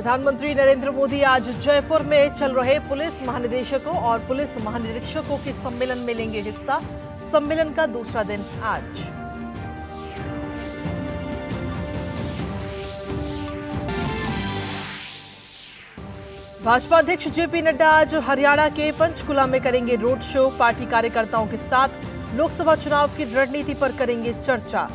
प्रधानमंत्री नरेंद्र मोदी आज जयपुर में चल रहे पुलिस महानिदेशकों और पुलिस महानिरीक्षकों के सम्मेलन में लेंगे हिस्सा। सम्मेलन का दूसरा दिन आज। भाजपा अध्यक्ष जेपी नड्डा आज हरियाणा के पंचकुला में करेंगे रोड शो। पार्टी कार्यकर्ताओं के साथ लोकसभा चुनाव की रणनीति पर करेंगे चर्चा।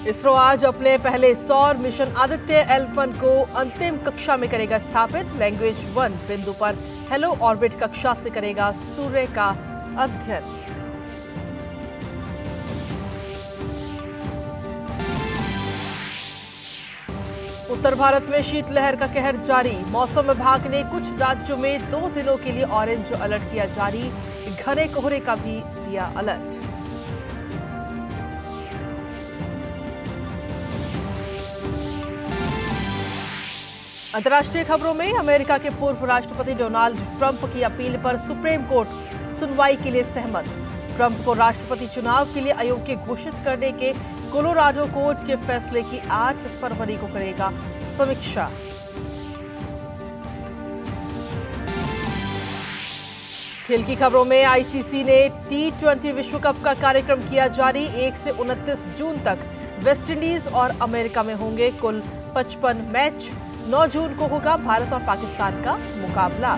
इसरो आज अपने पहले सौर मिशन आदित्य L1 को अंतिम कक्षा में करेगा स्थापित। लैंग्वेज 1 बिंदु पर हेलो ऑर्बिट कक्षा से करेगा सूर्य का अध्ययन। उत्तर भारत में शीतलहर का कहर जारी। मौसम विभाग ने कुछ राज्यों में 2 दिनों के लिए ऑरेंज अलर्ट किया जारी। घने कोहरे का भी दिया अलर्ट। अंतर्राष्ट्रीय खबरों में अमेरिका के पूर्व राष्ट्रपति डोनाल्ड ट्रंप की अपील पर सुप्रीम कोर्ट सुनवाई के लिए सहमत। ट्रंप को राष्ट्रपति चुनाव के लिए अयोग्य घोषित करने के कोलोराडो कोर्ट के फैसले की 8 फरवरी को करेगा समीक्षा। खेल की खबरों में आईसीसी ने T20 विश्व कप का कार्यक्रम किया जारी। 1 से 29 जून तक वेस्टइंडीज और अमेरिका में होंगे कुल 55 मैच। 9 जून को होगा भारत और पाकिस्तान का मुकाबला।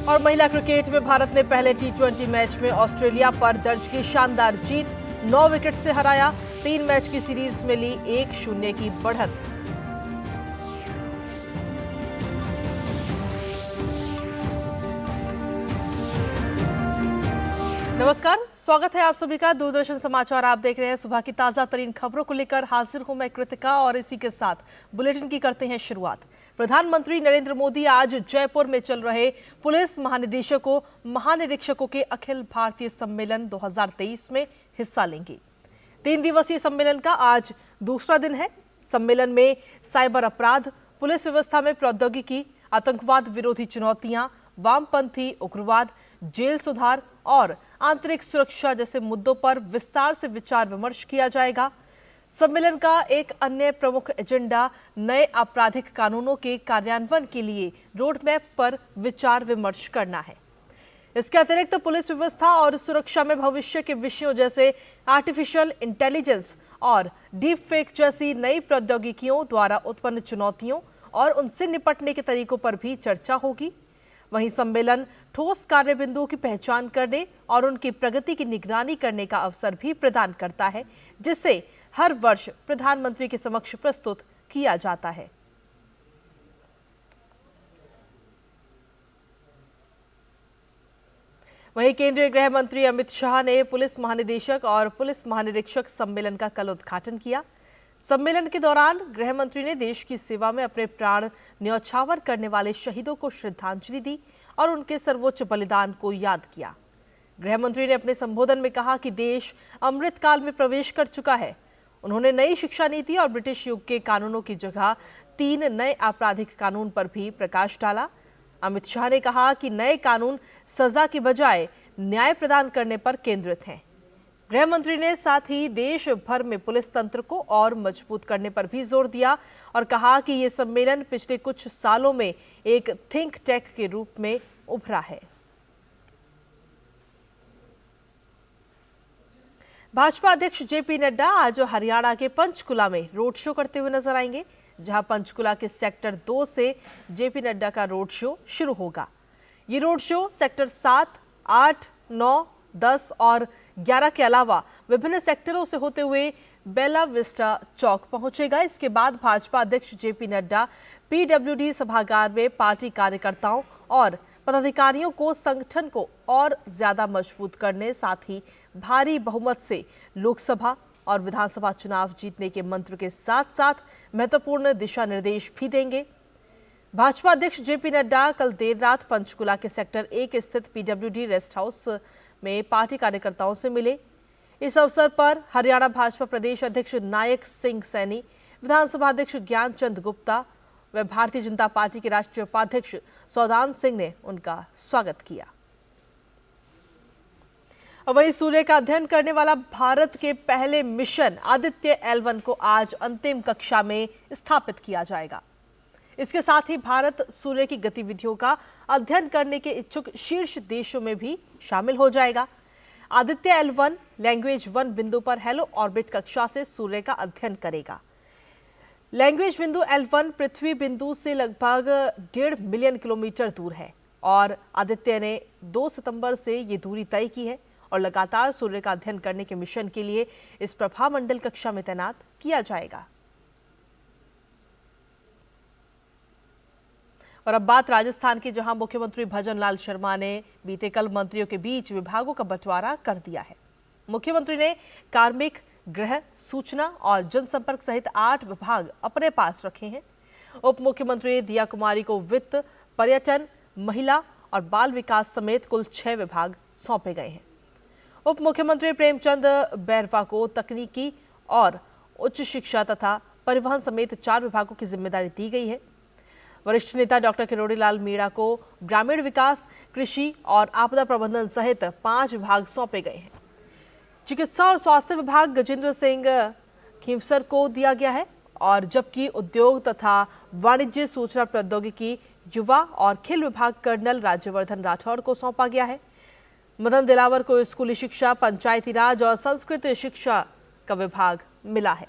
और महिला क्रिकेट में भारत ने पहले T20 मैच में ऑस्ट्रेलिया पर दर्ज की शानदार जीत। 9 विकेट से हराया। 3 मैच की सीरीज में ली 1-0 की बढ़त। नमस्कार, स्वागत है आप सभी का। दूरदर्शन समाचार आप देख रहे हैं। सुबह की ताजा तरीन खबरों को लेकर हाजिर हूं मैं कृतिका और इसी के साथ बुलेटिन की करते हैं शुरुआत। प्रधानमंत्री नरेंद्र मोदी आज जयपुर में चल रहे पुलिस महानिदेशकों महानिरीक्षकों के अखिल भारतीय सम्मेलन 2023 में हिस्सा लेंगे। 3 दिवसीय सम्मेलन का आज दूसरा दिन है। सम्मेलन में साइबर अपराध, पुलिस व्यवस्था में प्रौद्योगिकी, आतंकवाद विरोधी चुनौतियां, वामपंथी उग्रवाद, जेल सुधार और आंतरिक सुरक्षा जैसे मुद्दों पर विस्तार से विचार विमर्श किया जाएगा। सम्मेलन का एक अन्य प्रमुख एजेंडा नए आपराधिक कानूनों के कार्यान्वयन के लिए रोड मैप पर विचार विमर्श करना है। इसके अतिरिक्त पुलिस व्यवस्था और सुरक्षा में भविष्य के विषयों जैसे आर्टिफिशियल इंटेलिजेंस और डीप फेक जैसी नई प्रौद्योगिकियों द्वारा उत्पन्न चुनौतियों और उनसे निपटने के तरीकों पर भी चर्चा होगी। वहीं सम्मेलन ठोस कार्य बिंदुओं की पहचान करने और उनकी प्रगति की निगरानी करने का अवसर भी प्रदान करता है, जिसे हर वर्ष प्रधानमंत्री के समक्ष प्रस्तुत किया जाता है। वहीं केंद्रीय गृह मंत्री अमित शाह ने पुलिस महानिदेशक और पुलिस महानिरीक्षक सम्मेलन का कल उद्घाटन किया। सम्मेलन के दौरान गृह मंत्री ने देश की सेवा में अपने प्राण न्यौछावर करने वाले शहीदों को श्रद्धांजलि दी और उनके सर्वोच्च बलिदान को याद किया। गृह मंत्री ने अपने संबोधन में कहा कि देश अमृत काल में प्रवेश कर चुका है। उन्होंने नई शिक्षा नीति और ब्रिटिश युग के कानूनों की जगह 3 नए आपराधिक कानून पर भी प्रकाश डाला। अमित शाह ने कहा कि नए कानून सजा की बजाय न्याय प्रदान करने पर केंद्रित हैं। गृह मंत्री ने साथ ही देश भर में पुलिस तंत्र को और मजबूत करने पर भी जोर दिया और कहा कि ये सम्मेलन पिछले कुछ सालों में एक थिंक टैंक के रूप में उभरा है। भाजपा अध्यक्ष जेपी नड्डा आज हरियाणा के पंचकुला में रोड शो करते हुए नजर आएंगे, जहां पंचकुला के सेक्टर 2 से जेपी नड्डा का रोड शो शुरू होगा। ये रोड शो सेक्टर 7, 8, 9, 10 और 11 के अलावा विभिन्न सेक्टरों से होते हुए बेला विस्टा चौक पहुंचेगा। इसके बाद भाजपा अध्यक्ष जेपी नड्डा पीडब्ल्यूडी सभागार में पार्टी कार्यकर्ताओं और पदाधिकारियों को संगठन को और ज्यादा मजबूत करने, साथ ही भारी बहुमत से लोकसभा और विधानसभा चुनाव जीतने के मंत्र के साथ साथ महत्वपूर्ण दिशा निर्देश भी देंगे। भाजपा अध्यक्ष जेपी नड्डा कल देर रात पंचकुला के सेक्टर 1 स्थित पीडब्ल्यूडी रेस्ट हाउस में पार्टी कार्यकर्ताओं से मिले। इस अवसर पर हरियाणा भाजपा प्रदेश अध्यक्ष नायक सिंह सैनी, विधानसभा अध्यक्ष ज्ञानचंद गुप्ता, व भारतीय जनता पार्टी के राष्ट्रीय उपाध्यक्ष सौदान सिंह ने उनका स्वागत किया। वहीं सूर्य का अध्ययन करने वाला भारत के पहले मिशन आदित्य L1 को आज अंतिम कक्षा में स्थापित किया जाएगा। इसके साथ ही भारत सूर्य की गतिविधियों का अध्ययन करने के इच्छुक शीर्ष देशों में भी शामिल हो जाएगा। आदित्य L1 लैंग्वेज 1 बिंदु पर हेलो ऑर्बिट कक्षा से सूर्य का अध्ययन करेगा। लैंग्वेज बिंदु L1 पृथ्वी बिंदु से लगभग 1.5 मिलियन किलोमीटर दूर है और आदित्य ने 2 सितंबर से ये दूरी तय की है और लगातार सूर्य का अध्ययन करने के मिशन के लिए इस प्रभामंडल कक्षा में तैनात किया जाएगा। और अब बात राजस्थान की, जहां मुख्यमंत्री भजनलाल शर्मा ने बीते कल मंत्रियों के बीच विभागों का बंटवारा कर दिया है। मुख्यमंत्री ने कार्मिक, गृह, सूचना और जनसंपर्क सहित 8 विभाग अपने पास रखे हैं। उप मुख्यमंत्री दिया कुमारी को वित्त, पर्यटन, महिला और बाल विकास समेत कुल 6 विभाग सौंपे गए हैं। उप मुख्यमंत्री प्रेमचंद बैरवा को तकनीकी और उच्च शिक्षा तथा परिवहन समेत 4 विभागों की जिम्मेदारी दी गई है। वरिष्ठ नेता डॉक्टर किरोड़ी लाल मीणा को ग्रामीण विकास, कृषि और आपदा प्रबंधन सहित 5 विभाग सौंपे गए हैं। चिकित्सा और स्वास्थ्य विभाग गजेंद्र सिंह खींवसर को दिया गया है और जबकि उद्योग तथा वाणिज्य, सूचना प्रौद्योगिकी, युवा और खेल विभाग कर्नल राज्यवर्धन राठौड़ को सौंपा गया है। मदन दिलावर को स्कूली शिक्षा, पंचायती राज और संस्कृत शिक्षा का विभाग मिला है।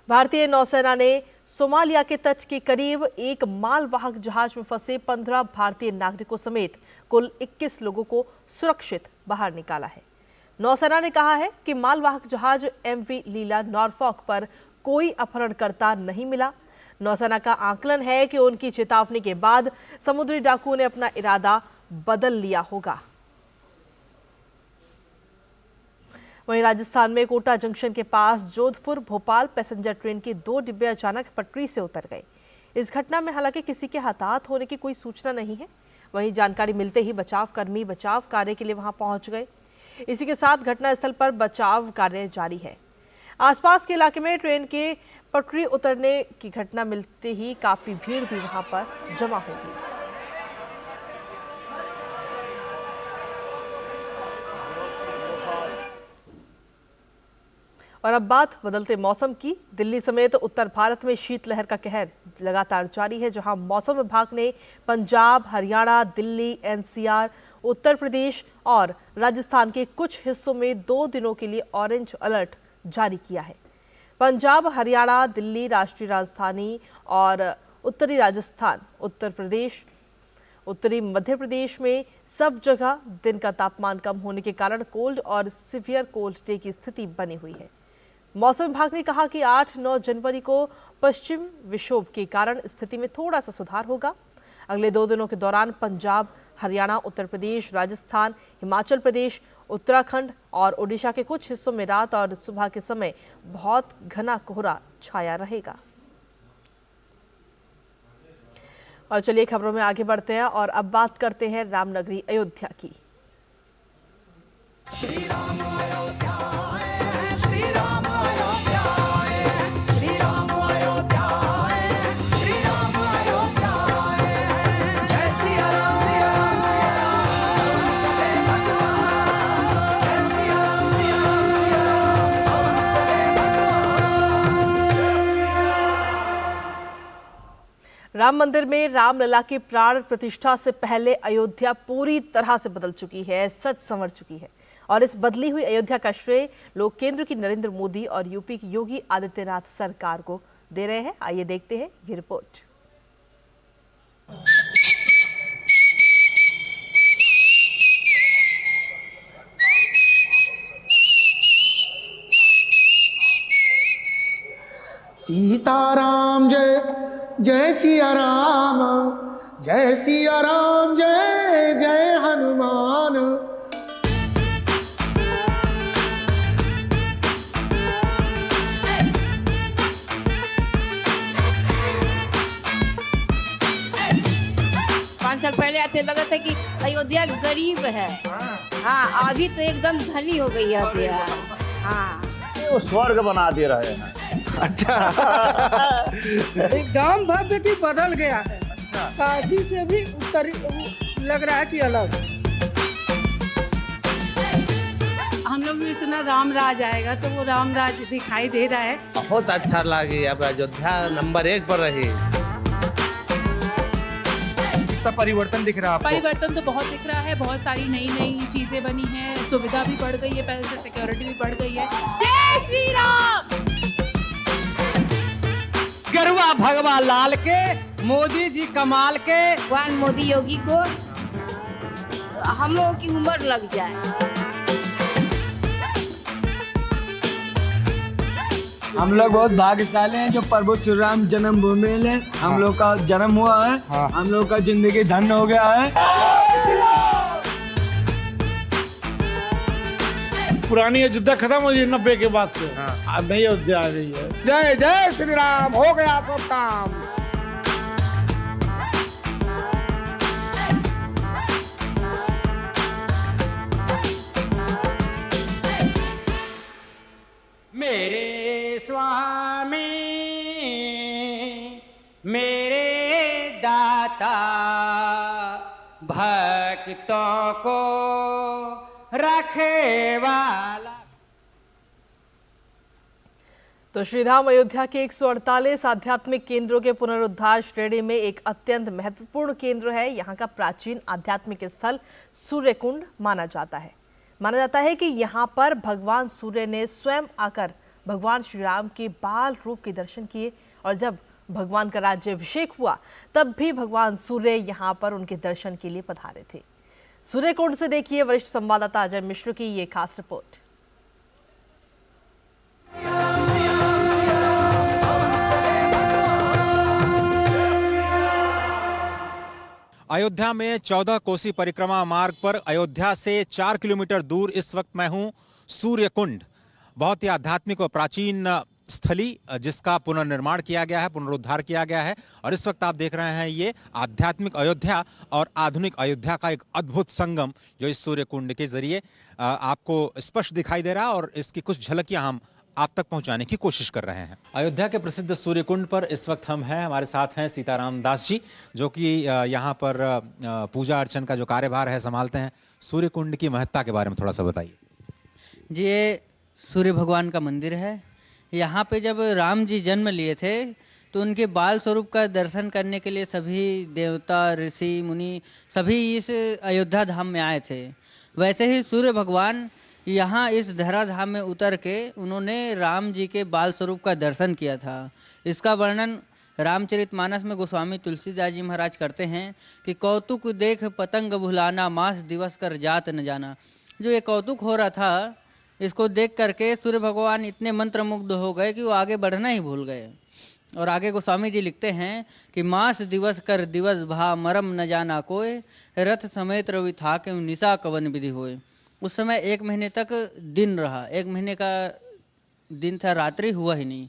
भारतीय नौसेना ने सोमालिया के तट के करीब एक मालवाहक जहाज में फंसे 15 भारतीय नागरिकों समेत कुल 21 लोगों को सुरक्षित बाहर निकाला है। नौसेना ने कहा है कि मालवाहक जहाज MV लीला नॉरफॉक पर कोई अपहरणकर्ता नहीं मिला। नौसेना का आकलन है कि उनकी चेतावनी के बाद समुद्री डाकुओं ने अपना इरादा बदल लिया होगा। वहीं राजस्थान में कोटा जंक्शन के पास जोधपुर भोपाल पैसेंजर ट्रेन के 2 डिब्बे अचानक पटरी से उतर गए। इस घटना में हालांकि किसी के हताहत होने की कोई सूचना नहीं है। वहीं जानकारी मिलते ही बचाव कर्मी बचाव कार्य के लिए वहां पहुंच गए। इसी के साथ घटनास्थल पर बचाव कार्य जारी है। आसपास के इलाके में ट्रेन के पटरी उतरने की घटना मिलते ही काफी भीड़ भी वहां पर जमा हो गई। और अब बात बदलते मौसम की। दिल्ली समेत उत्तर भारत में शीतलहर का कहर लगातार जारी है, जहां मौसम विभाग ने पंजाब, हरियाणा, दिल्ली, NCR, उत्तर प्रदेश और राजस्थान के कुछ हिस्सों में 2 दिनों के लिए ऑरेंज अलर्ट जारी किया है। पंजाब, हरियाणा, दिल्ली, राष्ट्रीय राजधानी और उत्तरी राजस्थान, उत्तर प्रदेश, उत्तरी मध्य प्रदेश में सब जगह दिन का तापमान कम होने के कारण कोल्ड और सिवियर कोल्ड डे की स्थिति बनी हुई है। मौसम विभाग ने कहा कि 8-9 जनवरी को पश्चिम विक्षोभ के कारण स्थिति में थोड़ा सा सुधार होगा। अगले 2 दिनों के दौरान पंजाब, हरियाणा, उत्तर प्रदेश, राजस्थान, हिमाचल प्रदेश, उत्तराखंड और ओडिशा के कुछ हिस्सों में रात और सुबह के समय बहुत घना कोहरा छाया रहेगा। और चलिए खबरों में आगे बढ़ते हैं और अब बात करते हैं रामनगरी अयोध्या की। राम मंदिर में रामलला की प्राण प्रतिष्ठा से पहले अयोध्या पूरी तरह से बदल चुकी है, सच संवर चुकी है। और इस बदली हुई अयोध्या का श्रेय लोग केंद्र की नरेंद्र मोदी और यूपी की योगी आदित्यनाथ सरकार को दे रहे हैं। आइए देखते हैं ये रिपोर्ट। सीताराम जय जय सिया राम, जय सिया राम, जय जय हनुमान। 5 साल पहले आते लगा था कि अयोध्या गरीब है। हाँ, अभी तो एकदम धनी हो गई है अयोध्या। हाँ, वो स्वर्ग बना दे रहे हैं। अच्छा। गांव भव्य की बदल गया है। काशी से भी उत्तरी लग रहा है कि अलग। हम लोग भी सुना राम राज आएगा, तो वो राम राज दिखाई दे रहा है। बहुत अच्छा लगी, अब अयोध्या नंबर 1 पर रही। कितना परिवर्तन दिख रहा है आपको? परिवर्तन तो बहुत दिख रहा है, बहुत सारी नई नई चीजें बनी हैं, सुविधा भी बढ़ गई है, पहले से सिक्योरिटी भी बढ़ गई है। जय श्री राम। गरुआ भगवा लाल के, मोदी जी कमाल के। भगवान मोदी योगी को हम लोगों की उम्र लग जाए। हम लोग बहुत भाग्यशाली हैं जो प्रभु श्री राम जन्मभूमि में हम लोग का जन्म हुआ है। हम लोग का जिंदगी धन्य हो गया है। पुरानी अयोध्या खत्म हो गई 90 के बाद से, अब नई अयोध्या आ गई है। जय जय श्री राम, हो गया सब काम। मेरे स्वामी मेरे दाता, भक्तों को रखे वाला। तो श्रीधाम अयोध्या के 148 आध्यात्मिक केंद्रों के पुनरुद्धार श्रेणी में एक अत्यंत महत्वपूर्ण केंद्र है। यहाँ का प्राचीन आध्यात्मिक स्थल सूर्यकुंड माना जाता है। माना जाता है कि यहाँ पर भगवान सूर्य ने स्वयं आकर भगवान श्री राम के बाल रूप के दर्शन किए, और जब भगवान का राज्याभिषेक हुआ तब भी भगवान सूर्य यहाँ पर उनके दर्शन के लिए पधारे थे। सूर्यकुंड से देखिए वरिष्ठ संवाददाता अजय मिश्र की ये खास रिपोर्ट। अयोध्या में 14 कोसी परिक्रमा मार्ग पर अयोध्या से 4 किलोमीटर दूर इस वक्त मैं हूं सूर्य कुंड। बहुत ही आध्यात्मिक और प्राचीन स्थली जिसका पुनर्निर्माण किया गया है, पुनरुद्धार किया गया है। और इस वक्त आप देख रहे हैं ये आध्यात्मिक अयोध्या और आधुनिक अयोध्या का एक अद्भुत संगम जो इस सूर्य कुंड के जरिए आपको स्पष्ट दिखाई दे रहा है, और इसकी कुछ झलकियां हम आप तक पहुंचाने की कोशिश कर रहे हैं। अयोध्या के प्रसिद्ध सूर्य कुंड पर इस वक्त हम हैं, हमारे साथ हैं सीताराम दास जी, जो कि यहाँ पर पूजा अर्चन का जो कार्यभार है संभालते हैं। सूर्य कुंड की महत्ता के बारे में थोड़ा सा बताइए। जी, ये सूर्य भगवान का मंदिर है। यहाँ पे जब राम जी जन्म लिए थे तो उनके बाल स्वरूप का दर्शन करने के लिए सभी देवता, ऋषि, मुनि सभी इस अयोध्या धाम में आए थे। वैसे ही सूर्य भगवान यहाँ इस धराधाम में उतर के उन्होंने राम जी के बाल स्वरूप का दर्शन किया था। इसका वर्णन रामचरितमानस में गोस्वामी तुलसीदास जी महाराज करते हैं कि कौतुक देख पतंग भुलाना, मास दिवस कर जात न जाना। जो ये कौतुक हो रहा था, इसको देख करके सूर्य भगवान इतने मंत्रमुग्ध हो गए कि वो आगे बढ़ना ही भूल गए। और आगे गोस्वामी जी लिखते हैं कि मास दिवस कर दिवस भा, मरम न जाना कोय, रथ समेत रवि था के निशा कवन विधि होए। उस समय 1 महीने तक दिन रहा, 1 महीने का दिन था, रात्रि हुआ ही नहीं।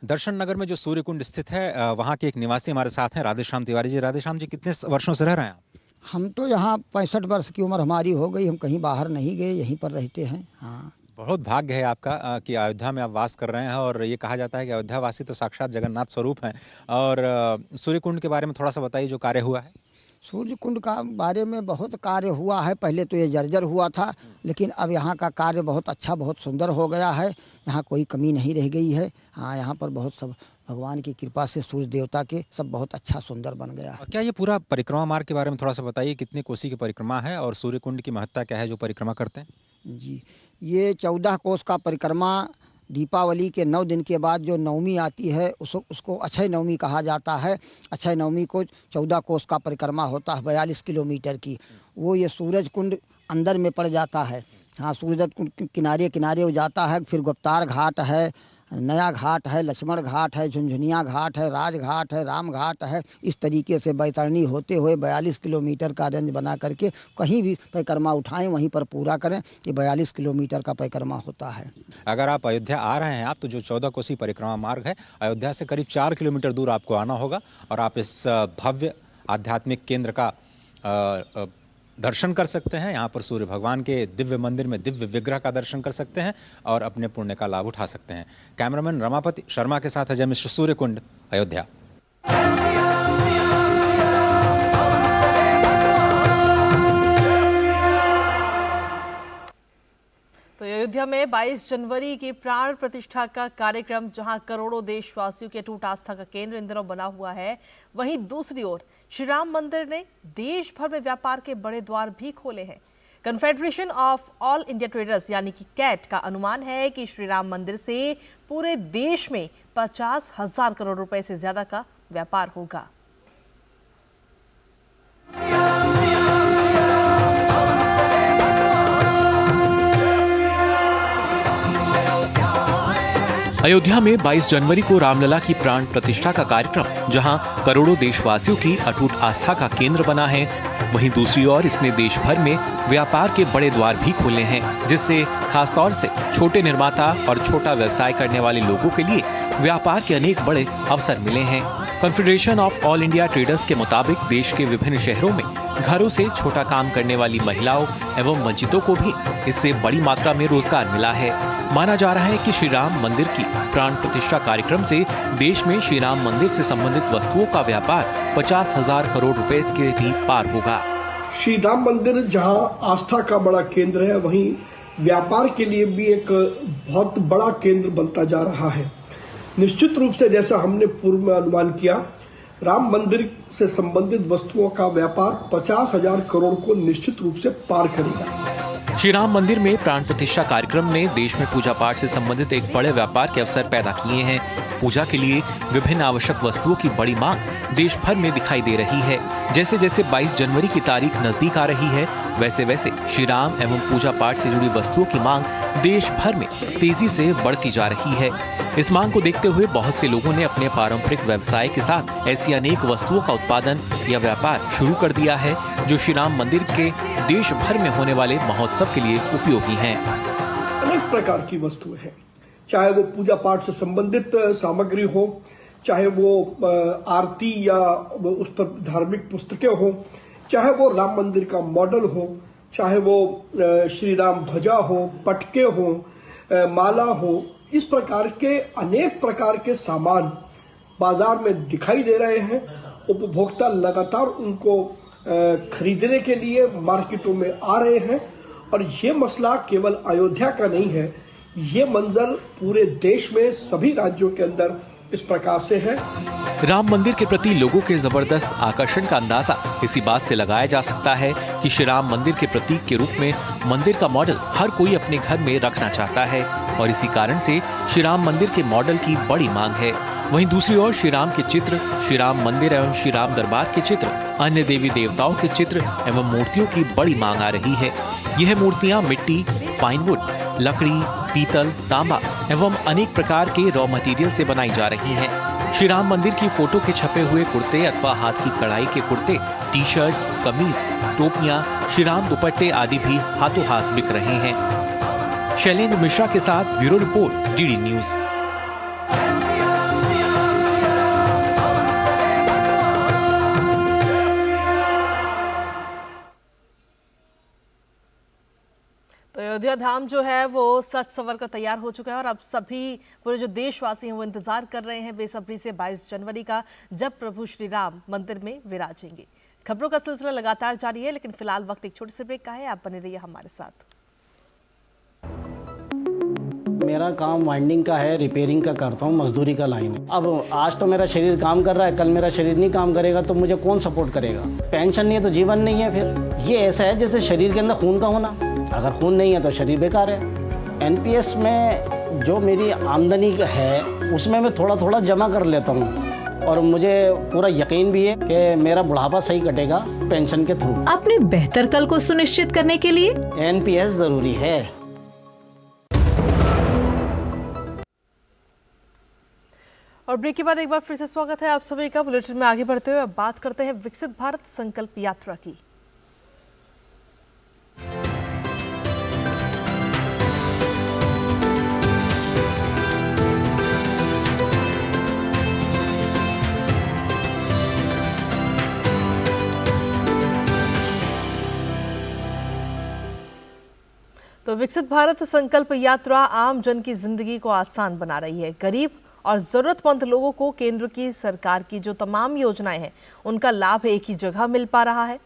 दर्शन नगर में जो सूर्य कुंड स्थित है, वहाँ के एक निवासी हमारे साथ हैं, राधेश्याम तिवारी जी। राधेश्याम जी, कितने वर्षों से रह रहे हैं आप? हम तो यहाँ 65 वर्ष की उम्र हमारी हो गई, हम कहीं बाहर नहीं गए, यहीं पर रहते हैं। हाँ, बहुत भाग्य है आपका कि अयोध्या में आप वास कर रहे हैं। और ये कहा जाता है कि अयोध्या वासी तो साक्षात जगन्नाथ स्वरूप हैं। और सूर्य कुंड के बारे में थोड़ा सा बताइए, जो कार्य हुआ है। सूर्य कुंड का बारे में बहुत कार्य हुआ है। पहले तो ये जर्जर हुआ था, लेकिन अब यहाँ का कार्य बहुत अच्छा, बहुत सुंदर हो गया है। यहाँ कोई कमी नहीं रह गई है। हाँ, यहाँ पर बहुत सब भगवान की कृपा से, सूर्य देवता के, सब बहुत अच्छा सुंदर बन गया है। क्या ये पूरा परिक्रमा मार्ग के बारे में थोड़ा सा बताइए, कितनी कोसी की परिक्रमा है और सूर्य कुंड की महत्ता क्या है जो परिक्रमा करते हैं? जी, ये 14 कोस का परिक्रमा दीपावली के 9 दिन के बाद जो नवमी आती है उसको अक्षय नवमी कहा जाता है। अक्षय नवमी को 14 कोस का परिक्रमा होता है, 42 किलोमीटर की। वो ये सूरज कुंड अंदर में पड़ जाता है। हाँ, सूरज कुंड किनारे किनारे हो जाता है। फिर गुप्तार घाट है, नया घाट है, लक्ष्मण घाट है, झुनझुनिया घाट है, राज घाट है, राम घाट है। इस तरीके से बैतरणी होते हुए 42 किलोमीटर का रेंज बना करके कहीं भी परिक्रमा उठाएं, वहीं पर पूरा करें। ये 42 किलोमीटर का परिक्रमा होता है। अगर आप अयोध्या आ रहे हैं आप, तो जो 14 कोसी परिक्रमा मार्ग है, अयोध्या से करीब 4 किलोमीटर दूर आपको आना होगा, और आप इस भव्य आध्यात्मिक केंद्र का दर्शन कर सकते हैं। यहाँ पर सूर्य भगवान के दिव्य मंदिर में दिव्य विग्रह का दर्शन कर सकते हैं और अपने पुण्य का लाभ उठा सकते हैं। कैमरामैन रमापति शर्मा के साथ अजय मिश्र, सूर्यकुंड, अयोध्या। तो अयोध्या में 22 जनवरी की प्राण प्रतिष्ठा का कार्यक्रम, जहां करोड़ों देशवासियों की अटूट आस्था का केंद्र इन दिनों बना हुआ है, वहीं दूसरी ओर श्री राम मंदिर ने देश भर में व्यापार के बड़े द्वार भी खोले हैं। Confederation of all India traders यानी कि कैट का अनुमान है कि श्री राम मंदिर से पूरे देश में 50,000 करोड़ रुपए से ज्यादा का व्यापार होगा। अयोध्या में 22 जनवरी को रामलला की प्राण प्रतिष्ठा का कार्यक्रम, जहां करोड़ों देशवासियों की अटूट आस्था का केंद्र बना है, वहीं दूसरी ओर इसने देश भर में व्यापार के बड़े द्वार भी खोले हैं, जिससे खासतौर से छोटे निर्माता और छोटा व्यवसाय करने वाले लोगों के लिए व्यापार के अनेक बड़े अवसर मिले हैं। Confederation of all India traders के मुताबिक देश के विभिन्न शहरों में घरों से छोटा काम करने वाली महिलाओं एवं वंचितों को भी इससे बड़ी मात्रा में रोजगार मिला है। माना जा रहा है कि श्री राम मंदिर की प्राण प्रतिष्ठा कार्यक्रम से देश में श्री राम मंदिर से संबंधित वस्तुओं का व्यापार 50,000 करोड़ रुपए के भी पार होगा। श्री राम मंदिर जहां आस्था का बड़ा केंद्र है, वहीं व्यापार के लिए भी एक बहुत बड़ा केंद्र बनता जा रहा है। निश्चित रूप से जैसा हमने पूर्व में अनुमान किया, राम मंदिर से संबंधित वस्तुओं का व्यापार 50,000 करोड़ को निश्चित रूप से पार करेगा। श्री राम मंदिर में प्राण प्रतिष्ठा कार्यक्रम ने देश में पूजा पाठ से संबंधित एक बड़े व्यापार के अवसर पैदा किए हैं। पूजा के लिए विभिन्न आवश्यक वस्तुओं की बड़ी मांग देश भर में दिखाई दे रही है। जैसे जैसे 22 जनवरी की तारीख नजदीक आ रही है, वैसे वैसे श्री राम एवं पूजा पाठ से जुड़ी वस्तुओं की मांग देश भर में तेजी से बढ़ती जा रही है। इस मांग को देखते हुए बहुत से लोगों ने अपने पारंपरिक व्यवसाय के साथ ऐसी अनेक वस्तुओं का उत्पादन या व्यापार शुरू कर दिया है, जो श्री राम मंदिर के देश भर में होने वाले महोत्सव के लिए उपयोगी हैं। अनेक प्रकार की वस्तुएं हैं, चाहे वो पूजा पाठ से संबंधित सामग्री हो, चाहे वो आरती या उस पर धार्मिक पुस्तकें हो, चाहे वो राम मंदिर का मॉडल हो, चाहे वो श्री राम ध्वजा हो, पटके हो, माला हो, इस प्रकार के अनेक प्रकार के सामान बाजार में दिखाई दे रहे हैं। उपभोक्ता लगातार उनको खरीदने के लिए मार्केटों में आ रहे हैं और ये मसला केवल अयोध्या का नहीं है, ये मंजर पूरे देश में सभी राज्यों के अंदर इस प्रकार से है। राम मंदिर के प्रति लोगों के जबरदस्त आकर्षण का अंदाजा इसी बात से लगाया जा सकता है कि श्री राम मंदिर के प्रतीक के रूप में मंदिर का मॉडल हर कोई अपने घर में रखना चाहता है और इसी कारण से श्री राम मंदिर के मॉडल की बड़ी मांग है। वहीं दूसरी ओर श्री राम के चित्र, श्री राम मंदिर एवं श्री राम दरबार के चित्र, अन्य देवी देवताओं के चित्र एवं मूर्तियों की बड़ी मांग आ रही है। यह मूर्तियां मिट्टी, पाइनवुड, लकड़ी, पीतल, तांबा एवं अनेक प्रकार के रॉ मटेरियल से बनाई जा रही हैं। श्री राम मंदिर की फोटो के छपे हुए कुर्ते अथवा हाथ की कढ़ाई के कुर्ते, टी शर्ट, कमीज, टोपियां, श्री राम दुपट्टे आदि भी हाथों हाथ बिक रहे हैं। शैलेंद्र मिश्रा के साथ ब्यूरो रिपोर्ट, डीडी न्यूज। तो अयोध्या धाम जो है वो सच संवर कर तैयार हो चुका है और अब सभी पूरे जो देशवासी हैं वो इंतजार कर रहे हैं बेसब्री से 22 जनवरी का, जब प्रभु श्री राम मंदिर में विराजेंगे। खबरों का सिलसिला लगातार जारी है, लेकिन फिलहाल वक्त एक छोटे से ब्रेक का है। आप बने रहिए हमारे साथ। मेरा काम वाइंडिंग का है, रिपेयरिंग का करता हूँ, मजदूरी का लाइन है। अब आज तो मेरा शरीर काम कर रहा है, कल मेरा शरीर नहीं काम करेगा तो मुझे कौन सपोर्ट करेगा? पेंशन नहीं है तो जीवन नहीं है। फिर ये ऐसा है जैसे शरीर के अंदर खून का होना, अगर खून नहीं है तो शरीर बेकार है। एनपीएस में जो मेरी आमदनी है उसमें मैं थोड़ा थोड़ा जमा कर लेता हूँ और मुझे पूरा यकीन भी है कि मेरा बुढ़ापा सही कटेगा पेंशन के थ्रू। अपने बेहतर कल को सुनिश्चित करने के लिए एनपीएस जरूरी है। और ब्रेक के बाद एक बार फिर से स्वागत है आप सभी का। बुलेटिन में आगे बढ़ते हुए अब बात करते हैं विकसित भारत संकल्प यात्रा की। तो विकसित भारत संकल्प यात्रा आम जन की जिंदगी को आसान बना रही है। गरीब और जरूरतमंद लोगों को केंद्र की सरकार की जो तमाम योजनाएं हैं उनका लाभ एक ही जगह मिल पा रहा है।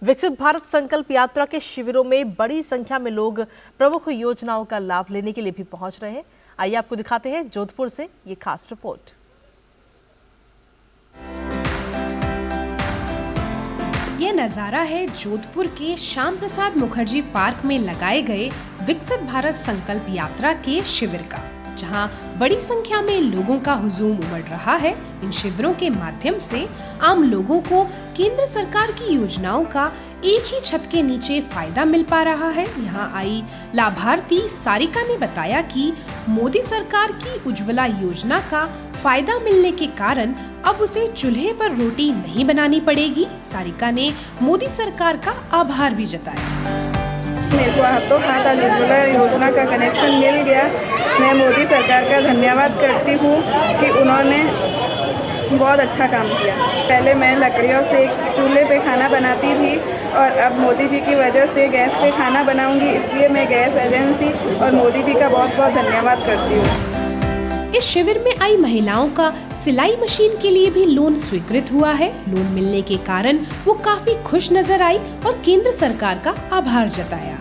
विकसित भारत संकल्प यात्रा के शिविरों में बड़ी संख्या में लोग प्रमुख योजनाओं का लाभ लेने के लिए भी पहुंच रहे हैं। आइए आपको दिखाते हैं जोधपुर से ये खास रिपोर्ट। ये नजारा है जोधपुर के श्याम प्रसाद मुखर्जी पार्क में लगाए गए विकसित भारत संकल्प यात्रा के शिविर का, जहां बड़ी संख्या में लोगों का हुजूम उमड़ रहा है। इन शिविरों के माध्यम से आम लोगों को केंद्र सरकार की योजनाओं का एक ही छत के नीचे फायदा मिल पा रहा है। यहां आई लाभार्थी सारिका ने बताया कि मोदी सरकार की उज्ज्वला योजना का फायदा मिलने के कारण अब उसे चूल्हे पर रोटी नहीं बनानी पड़ेगी। सारिका ने मोदी सरकार का आभार भी जताया। मेरे को हाथों हाथ आज उज्ज्वला योजना का कनेक्शन मिल गया। मैं मोदी सरकार का धन्यवाद करती हूँ कि उन्होंने बहुत अच्छा काम किया। पहले मैं लकड़ियों से चूल्हे पे खाना बनाती थी और अब मोदी जी की वजह से गैस पे खाना बनाऊंगी, इसलिए मैं गैस एजेंसी और मोदी जी का बहुत बहुत धन्यवाद करती हूँ। इस शिविर में आई महिलाओं का सिलाई मशीन के लिए भी लोन स्वीकृत हुआ है। लोन मिलने के कारण वो काफी खुश नजर आई और केंद्र सरकार का आभार जताया।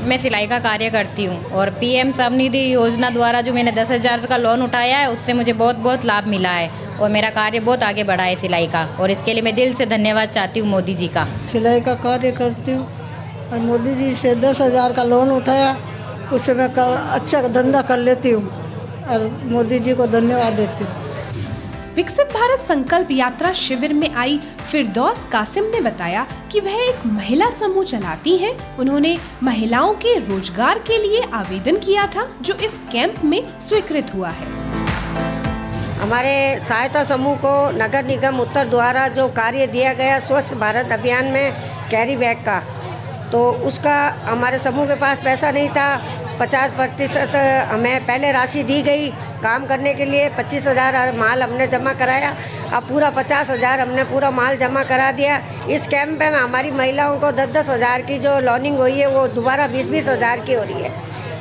मैं सिलाई का कार्य करती हूँ और पीएम स्वनिधि योजना द्वारा जो मैंने 10,000 का लोन उठाया है उससे मुझे बहुत बहुत लाभ मिला है और मेरा कार्य बहुत आगे बढ़ा है सिलाई का, और इसके लिए मैं दिल से धन्यवाद चाहती हूँ मोदी जी का। सिलाई का कार्य करती हूँ और मोदी जी से 10,000 का लोन उठाया, उससे मैं अच्छा धंधा कर लेती हूँ और मोदी जी को धन्यवाद देती हूँ। विकसित भारत संकल्प यात्रा शिविर में आई फिरदौस कासिम ने बताया कि वह एक महिला समूह चलाती हैं। उन्होंने महिलाओं के रोजगार के लिए आवेदन किया था, जो इस कैंप में स्वीकृत हुआ है। हमारे सहायता समूह को नगर निगम उत्तर द्वारा जो कार्य दिया गया स्वच्छ भारत अभियान में कैरी बैग का, तो उसका हमारे समूह के पास पैसा नहीं था। 50% हमें पहले राशि दी गई काम करने के लिए। 25,000 माल हमने जमा कराया, अब पूरा 50,000 हमने पूरा माल जमा करा दिया। इस कैंप में हमारी महिलाओं को 10,000 की जो लोनिंग हुई है वो दोबारा 20,000 की हो रही है।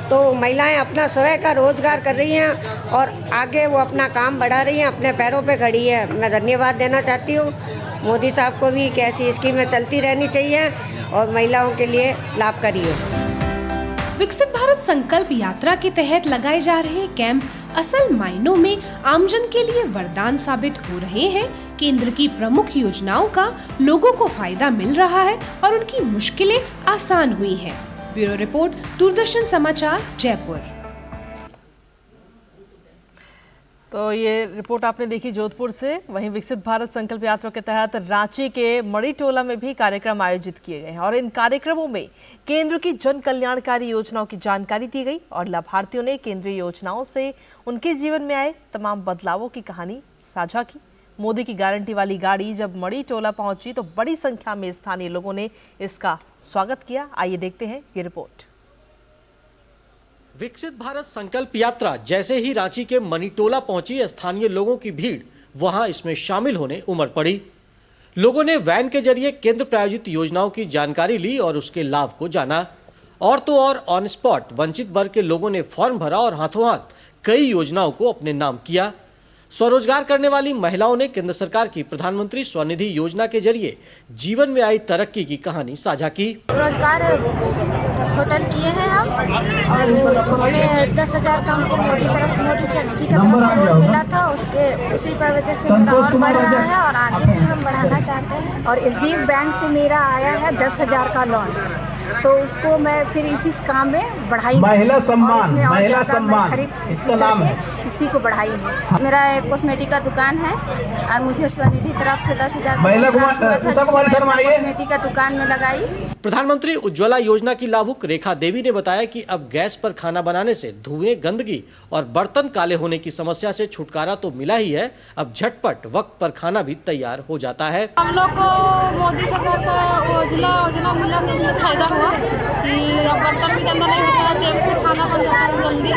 तो महिलाएं अपना स्वयं का रोजगार कर रही हैं और आगे वो अपना काम बढ़ा रही हैं, अपने पैरों पे खड़ी है। मैं धन्यवाद देना चाहती हूँ मोदी साहब को भी कि ऐसी स्कीमें चलती रहनी चाहिए और महिलाओं के लिए लाभकारी हो। विकसित भारत संकल्प यात्रा के तहत लगाए जा रहे कैंप असल मायनों में आमजन के लिए वरदान साबित हो रहे हैं। केंद्र की प्रमुख योजनाओं का लोगों को फायदा मिल रहा है और उनकी मुश्किलें आसान हुई हैं। ब्यूरो रिपोर्ट, दूरदर्शन समाचार, जयपुर। तो ये रिपोर्ट आपने देखी जोधपुर से। वहीं विकसित भारत संकल्प यात्रा के तहत रांची के मणिटोला में भी कार्यक्रम आयोजित किए गए हैं और इन कार्यक्रमों में केंद्र की जन कल्याणकारी योजनाओं की जानकारी दी गई और लाभार्थियों ने केंद्रीय योजनाओं से उनके जीवन में आए तमाम बदलावों की कहानी साझा की। मोदी की गारंटी वाली गाड़ी जब मणिटोला पहुंची तो बड़ी संख्या में स्थानीय लोगों ने इसका स्वागत किया। आइए देखते हैं ये रिपोर्ट। विकसित भारत संकल्प यात्रा जैसे ही रांची के मणिटोला पहुंची, स्थानीय लोगों की भीड़ वहां इसमें शामिल होने उमड़ पड़ी। लोगों ने वैन के जरिए केंद्र प्रायोजित योजनाओं की जानकारी ली और उसके लाभ को जाना। और तो और ऑन स्पॉट वंचित वर्ग के लोगों ने फॉर्म भरा और हाथों हाथ कई योजनाओं को अपने नाम किया। स्वरोजगार करने वाली महिलाओं ने केंद्र सरकार की प्रधानमंत्री स्वनिधि योजना के जरिए जीवन में आई तरक्की की कहानी साझा की। रोजगार होटल किए हैं हम और उसमें 10,000 का हमको मोदी जी का तरफ मिला था, उसी की वजह से मेरा और बढ़ रहा है और आगे भी हम बढ़ाना चाहते हैं। और SDF बैंक से मेरा आया है 10,000 का लोन, तो उसको मैं फिर इसी काम में बढ़ाई। महिला सम्मान इसका नाम है, इसी को बढ़ाई है। मेरा एक कॉस्मेटिक का दुकान है और मुझे स्वनिधि तरफ से 10,000 कॉस्मेटिक का दुकान में लगाई। प्रधानमंत्री उज्ज्वला योजना की लाभुक रेखा देवी ने बताया कि अब गैस पर खाना बनाने से धुएं, गंदगी और बर्तन काले होने की समस्या से छुटकारा तो मिला ही है, अब झटपट वक्त पर खाना भी तैयार हो जाता है। हम लोग को मोदी सरकार से उज्ज्वला योजना मिला तो इससे फायदा हुआ कि अब बर्तन भी गंदा नहीं होता है, टाइम से खाना बन जाता है जल्दी,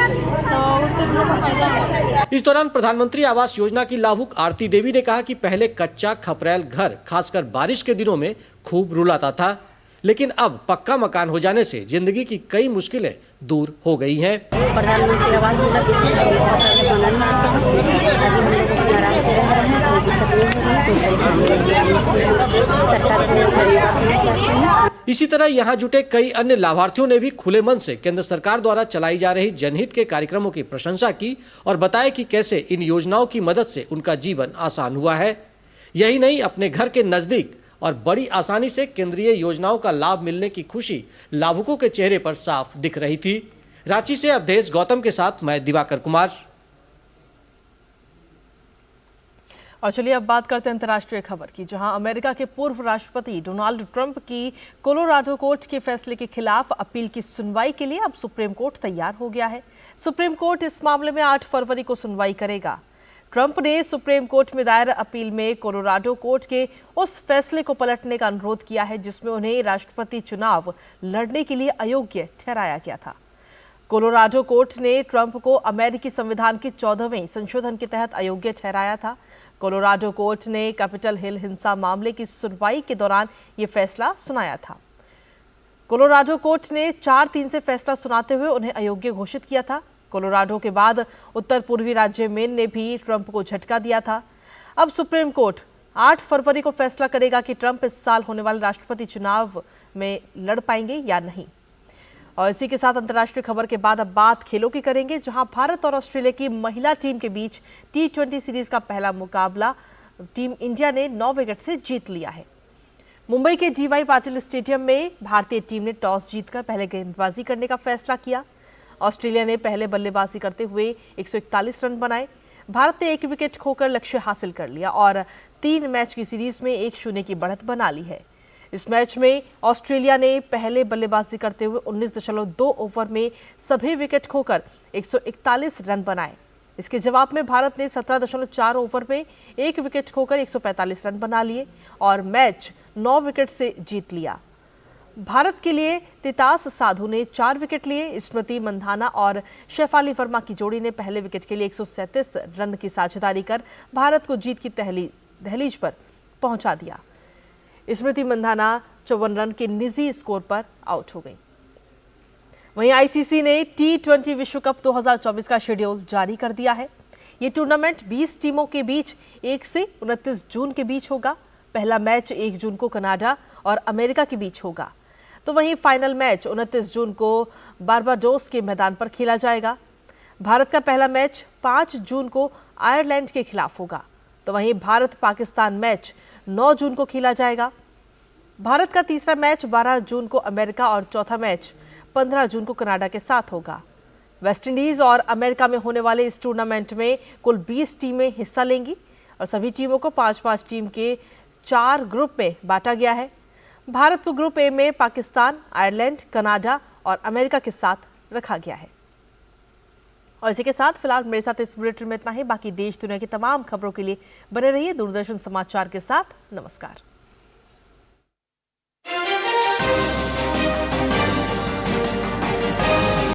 तो उससे हम लोग को फायदा है। इस दौरान प्रधानमंत्री आवास योजना की लाभुक आरती देवी ने कहा कि पहले कच्चा खपरैल घर खासकर बारिश के दिनों में खूब रुलाता था, लेकिन अब पक्का मकान हो जाने से जिंदगी की कई मुश्किलें दूर हो गई हैं। प्रधानमंत्री आवास मिला, बना नहीं सकते, हम लोग उसमें आराम से रह रहे हैं, कोई दिक्कत नहीं हो रही, कोई परेशानी सरकार को चाहते हैं। इसी तरह यहाँ जुटे कई अन्य लाभार्थियों ने भी खुले मन से केंद्र सरकार द्वारा चलाई जा रही जनहित के कार्यक्रमों की प्रशंसा की और बताया कि कैसे इन योजनाओं की मदद से उनका जीवन आसान हुआ है। यही नहीं, अपने घर के नजदीक और बड़ी आसानी से केंद्रीय योजनाओं का लाभ मिलने की खुशी लाभुकों के चेहरे पर साफ दिख रही थी। रांची से अवधेश गौतम के साथ मैं दिवाकर कुमार। और चलिए अब बात करते हैं अंतर्राष्ट्रीय खबर की, जहां अमेरिका के पूर्व राष्ट्रपति डोनाल्ड ट्रंप की कोलोराडो कोर्ट के फैसले के खिलाफ अपील की सुनवाई के लिए अब सुप्रीम कोर्ट तैयार हो गया है। सुप्रीम कोर्ट इस मामले में 8 फरवरी को सुनवाई करेगा। ट्रंप ने सुप्रीम कोर्ट में दायर अपील में कोलोराडो कोर्ट के उस फैसले को पलटने का अनुरोध किया है जिसमें उन्हें राष्ट्रपति चुनाव लड़ने के लिए अयोग्य ठहराया गया था। कोलोराडो कोर्ट ने ट्रंप को अमेरिकी संविधान के 14वें संशोधन के तहत अयोग्य ठहराया था। कोलोराडो कोर्ट ने कैपिटल हिल हिंसा मामले की सुनवाई के दौरान ये फैसला सुनाया था। कोलोराडो कोर्ट ने 4-3 से फैसला सुनाते हुए उन्हें अयोग्य घोषित किया था। कोलोराडो के बाद उत्तर पूर्वी राज्य मेन ने भी ट्रंप को झटका दिया था। अब सुप्रीम कोर्ट 8 फरवरी को फैसला करेगा कि ट्रंप इस साल होने वाले राष्ट्रपति चुनाव में लड़ पाएंगे या नहीं। और इसी के साथ अंतर्राष्ट्रीय खबर के बाद अब बात खेलों की करेंगे, जहां भारत और ऑस्ट्रेलिया की महिला टीम के बीच T20 सीरीज का पहला मुकाबला टीम इंडिया ने 9 विकेट से जीत लिया है। मुंबई के DY पाटिल स्टेडियम में भारतीय टीम ने टॉस जीतकर पहले गेंदबाजी करने का फैसला किया। ऑस्ट्रेलिया ने पहले बल्लेबाजी करते हुए 141 रन बनाए। भारत ने 1 विकेट खोकर लक्ष्य हासिल कर लिया और 3 मैच की सीरीज में 1-0 की बढ़त बना ली है। इस मैच में ऑस्ट्रेलिया ने पहले बल्लेबाजी करते हुए 19.2 ओवर में सभी विकेट खोकर 141 रन बनाए। इसके जवाब में भारत ने 17.4 ओवर में 1 विकेट खोकर 145 रन बना लिए और मैच 9 विकेट से जीत लिया। भारत के लिए तितास साधु ने 4 विकेट लिए। स्मृति मंधाना और शेफाली वर्मा की जोड़ी ने पहले विकेट के लिए 137 रन की साझेदारी कर भारत को जीत की दहलीज पर पहुंचा दिया। स्मृति मंधाना 54 रन के निजी स्कोर पर आउट हो गई। वहीं आईसीसी ने T20 विश्व कप 2024 का शेड्यूल जारी कर दिया है। ये टूर्नामेंट 20 टीमों के बीच 1 से 29 जून के बीच होगा। पहला मैच 1 जून को कनाडा और अमेरिका के बीच होगा, तो वहीं फाइनल मैच 29 जून को बारबाडोस के मैदान पर खेला जाएगा। भारत का पहला मैच 5 जून को आयरलैंड के खिलाफ होगा, तो वहीं भारत पाकिस्तान मैच 9 जून को खेला जाएगा। भारत का तीसरा मैच 12 जून को अमेरिका और चौथा मैच 15 जून को कनाडा के साथ होगा। वेस्टइंडीज और अमेरिका में होने वाले इस टूर्नामेंट में कुल 20 टीमें हिस्सा लेंगी और सभी टीमों को 5-5 टीम के 4 ग्रुप में बांटा गया है। भारत को ग्रुप ए में पाकिस्तान, आयरलैंड, कनाडा और अमेरिका के साथ रखा गया है। और इसी के साथ फिलहाल मेरे साथ इस बुलेटिन में इतना ही। बाकी देश दुनिया की तमाम खबरों के लिए बने रहिए दूरदर्शन समाचार के साथ। नमस्कार।